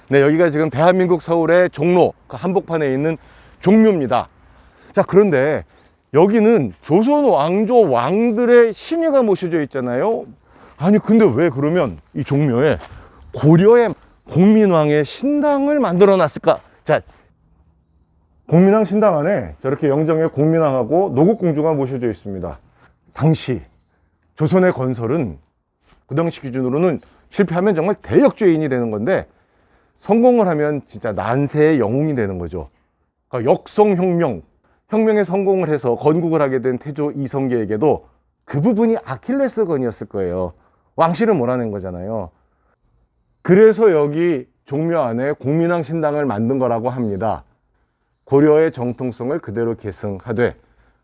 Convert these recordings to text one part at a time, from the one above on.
네, 여기가 지금 대한민국 서울의 종로, 그 한복판에 있는 종묘입니다. 자, 그런데 여기는 조선 왕조 왕들의 신유가 모셔져 있잖아요. 아니, 근데 왜 그러면 이 종묘에 고려의 공민왕의 신당을 만들어 놨을까? 자, 공민왕 신당 안에 저렇게 영정의 공민왕하고 노국공주가 모셔져 있습니다. 당시 조선의 건설은 그 당시 기준으로는 실패하면 정말 대역죄인이 되는 건데, 성공을 하면 진짜 난세의 영웅이 되는 거죠. 그러니까 역성혁명, 혁명에 성공을 해서 건국을 하게 된 태조 이성계에게도 그 부분이 아킬레스건이었을 거예요. 왕실을 몰아낸 거잖아요. 그래서 여기 종묘 안에 공민왕 신당을 만든 거라고 합니다. 고려의 정통성을 그대로 계승하되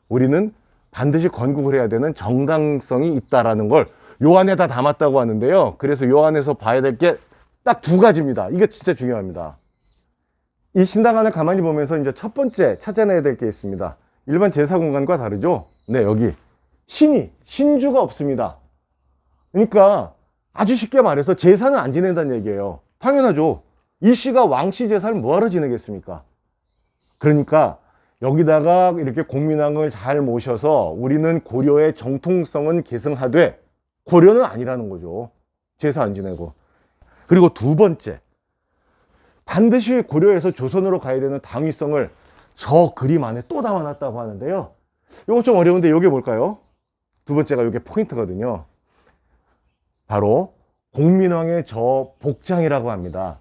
우리는 반드시 건국을 해야 되는 정당성이 있다라는 걸 요 안에다 담았다고 하는데요. 그래서 요 안에서 봐야 될 게 딱 두 가지입니다. 이게 진짜 중요합니다. 이 신당 안을 가만히 보면서 이제 첫 번째 찾아내야 될 게 있습니다. 일반 제사 공간과 다르죠? 네, 여기 신주가 없습니다. 그러니까 아주 쉽게 말해서 제사는 안 지낸다는 얘기예요. 당연하죠. 일씨가 왕씨 제사를 뭐하러 지내겠습니까? 그러니까 여기다가 이렇게 공민왕을 잘 모셔서 우리는 고려의 정통성은 계승하되 고려는 아니라는 거죠. 제사 안 지내고. 그리고 두 번째, 반드시 고려에서 조선으로 가야 되는 당위성을 저 그림 안에 또 담아놨다고 하는데요. 이거 좀 어려운데 이게 뭘까요? 두 번째가 이게 포인트거든요. 바로 공민왕의 저 복장이라고 합니다.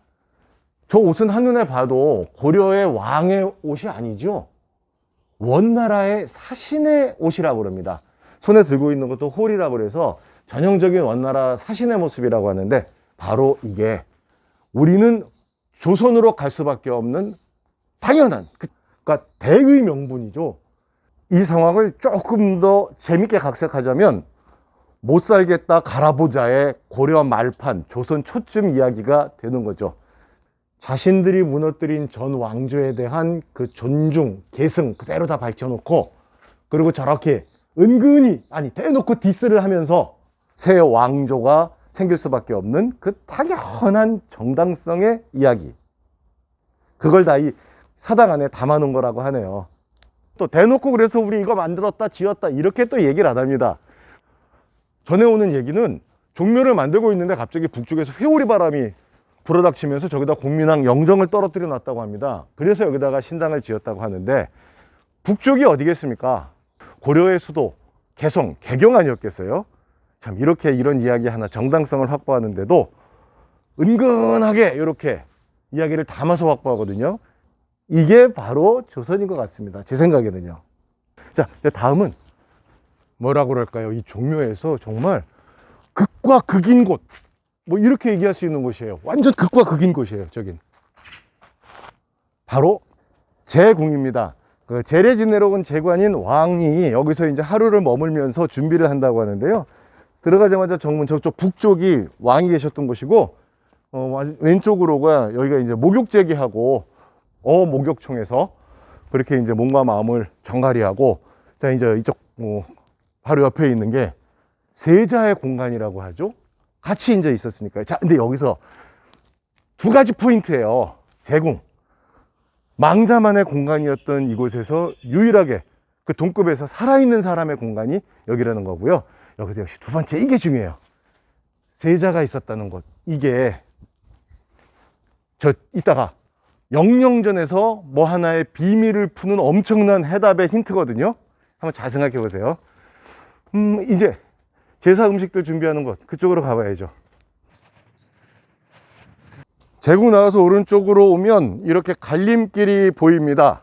저 옷은 한눈에 봐도 고려의 왕의 옷이 아니죠. 원나라의 사신의 옷이라고 그럽니다. 손에 들고 있는 것도 홀이라고 그래서 전형적인 원나라 사신의 모습이라고 하는데, 바로 이게 우리는 조선으로 갈 수밖에 없는 당연한, 그러니까 대의 명분이죠. 이 상황을 조금 더 재밌게 각색하자면 못 살겠다 갈아보자의 고려 말판, 조선 초쯤 이야기가 되는 거죠. 자신들이 무너뜨린 전 왕조에 대한 그 존중, 계승 그대로 다 밝혀놓고, 그리고 저렇게 은근히, 아니 대놓고 디스를 하면서 새 왕조가 생길 수밖에 없는 그 당연한 정당성의 이야기, 그걸 다 이 사당 안에 담아놓은 거라고 하네요. 또 대놓고 그래서 우리 이거 만들었다 지었다 이렇게 또 얘기를 안 합니다. 전해오는 얘기는 종묘를 만들고 있는데 갑자기 북쪽에서 회오리 바람이 불어닥치면서 저기다 공민왕 영정을 떨어뜨려 놨다고 합니다. 그래서 여기다가 신당을 지었다고 하는데, 북쪽이 어디겠습니까? 고려의 수도 개성, 개경 아니었겠어요? 참, 이렇게 이런 이야기 하나 정당성을 확보하는데도 은근하게 이렇게 이야기를 담아서 확보하거든요. 이게 바로 조선인 것 같습니다. 제 생각에는요. 자, 다음은 뭐라고 그럴까요? 이 종묘에서 정말 극과 극인 곳, 뭐 이렇게 얘기할 수 있는 곳이에요. 완전 극과 극인 곳이에요. 저긴 바로 제궁입니다. 그 제례진내로 제관인 왕이 여기서 이제 하루를 머물면서 준비를 한다고 하는데요. 들어가자마자 정문 저쪽 북쪽이 왕이 계셨던 곳이고, 왼쪽으로가 여기가 이제 목욕제기하고 목욕총에서 그렇게 이제 몸과 마음을 정갈이하고, 자 이제 이쪽 바로 옆에 있는 게 세자의 공간이라고 하죠. 같이 이제 있었으니까요. 자, 근데 여기서 두 가지 포인트예요. 제궁, 망자만의 공간이었던 이곳에서 유일하게 그 동급에서 살아있는 사람의 공간이 여기라는 거고요. 여기서 역시 두 번째, 이게 중요해요. 세자가 있었다는 것. 이게 저 이따가 영영전에서 뭐 하나의 비밀을 푸는 엄청난 해답의 힌트거든요. 한번 잘 생각해 보세요. 이제 제사 음식들 준비하는 곳, 그쪽으로 가봐야죠. 제궁 나와서 오른쪽으로 오면 이렇게 갈림길이 보입니다.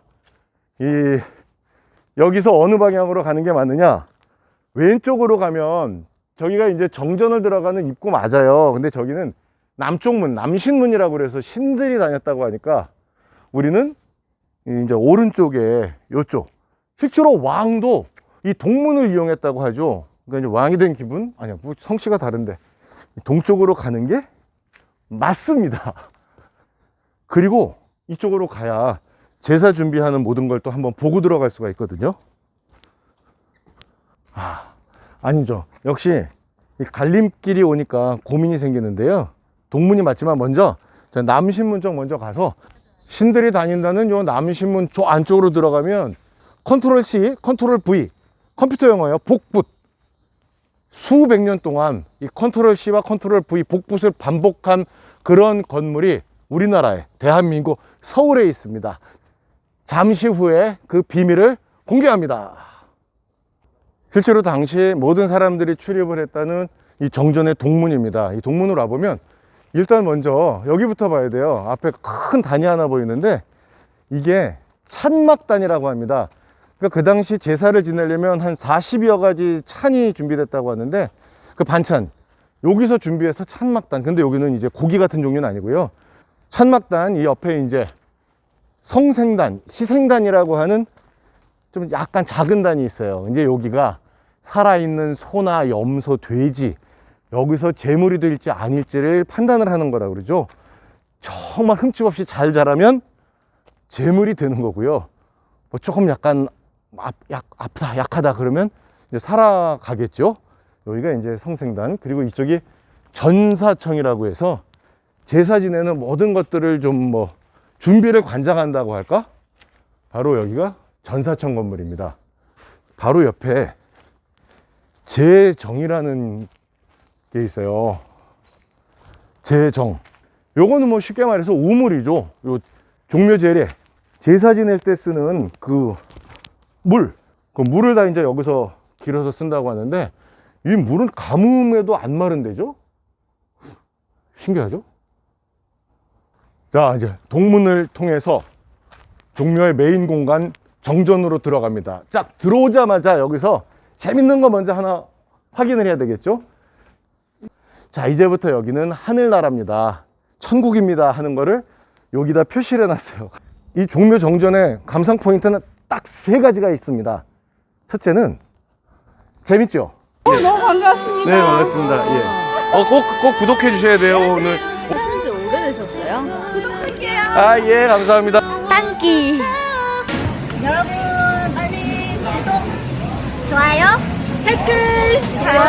여기서 어느 방향으로 가는 게 맞느냐? 왼쪽으로 가면 저기가 이제 정전을 들어가는 입구 맞아요. 근데 저기는 남쪽문, 남신문이라고 그래서 신들이 다녔다고 하니까 우리는 이제 오른쪽에 요쪽, 실제로 왕도 이 동문을 이용했다고 하죠. 그러니까 이제 왕이 된 기분? 아니야, 뭐 성씨가 다른데 동쪽으로 가는 게 맞습니다. 그리고 이쪽으로 가야 제사 준비하는 모든 걸 또 한번 보고 들어갈 수가 있거든요. 아니죠. 역시 이 갈림길이 오니까 고민이 생기는데요. 동문이 맞지만 먼저 자, 남신문 쪽 먼저 가서 신들이 다닌다는 요 남신문 쪽 안쪽으로 들어가면 컨트롤 C, 컨트롤 V, 컴퓨터 용어예요. 복붙. 수백 년 동안 이 컨트롤 C와 컨트롤 V 복붙을 반복한 그런 건물이 우리나라에, 대한민국 서울에 있습니다. 잠시 후에 그 비밀을 공개합니다. 실제로 당시 모든 사람들이 출입을 했다는 이 정전의 동문입니다. 이 동문으로 와보면 일단 먼저 여기부터 봐야 돼요. 앞에 큰 단이 하나 보이는데 이게 찬막단이라고 합니다. 그러니까 그 당시 제사를 지내려면 한 40여 가지 찬이 준비됐다고 하는데 그 반찬 여기서 준비해서 찬막단. 근데 여기는 이제 고기 같은 종류는 아니고요. 찬막단 이 옆에 이제 성생단, 희생단이라고 하는 좀 약간 작은 단이 있어요. 이제 여기가 살아있는 소나 염소, 돼지 여기서 제물이 될지 아닐지를 판단을 하는 거라 그러죠. 정말 흠집 없이 잘 자라면 제물이 되는 거고요. 뭐 조금 약간 아프다, 약하다 그러면 이제 살아가겠죠. 여기가 이제 성생단, 그리고 이쪽이 전사청이라고 해서 제사 지내는 모든 것들을 좀 뭐 준비를 관장한다고 할까? 바로 여기가 전사청 건물입니다. 바로 옆에 제정이라는 게 있어요. 제정. 요거는 뭐 쉽게 말해서 우물이죠. 요 종묘제례 제사 지낼 때 쓰는 그 물을 다 이제 여기서 길어서 쓴다고 하는데 이 물은 가뭄에도 안 마른대죠. 신기하죠? 자, 이제 동문을 통해서 종묘의 메인 공간 정전으로 들어갑니다. 딱 들어오자마자 여기서 재밌는 거 먼저 하나 확인을 해야 되겠죠. 자, 이제부터 여기는 하늘나라입니다. 천국입니다 하는 거를 여기다 표시를 해놨어요. 이 종묘 정전의 감상 포인트는 딱 3가지가 있습니다. 첫째는 재밌죠? 너무 반갑습니다. 네, 반갑습니다. 예. 꼭 구독해 주셔야 돼요. 오늘. 하신 지 오래되셨어요? 구독할게요. 아, 예, 감사합니다. 땅기 여러분 빨리 구독, 좋아요, 댓글 다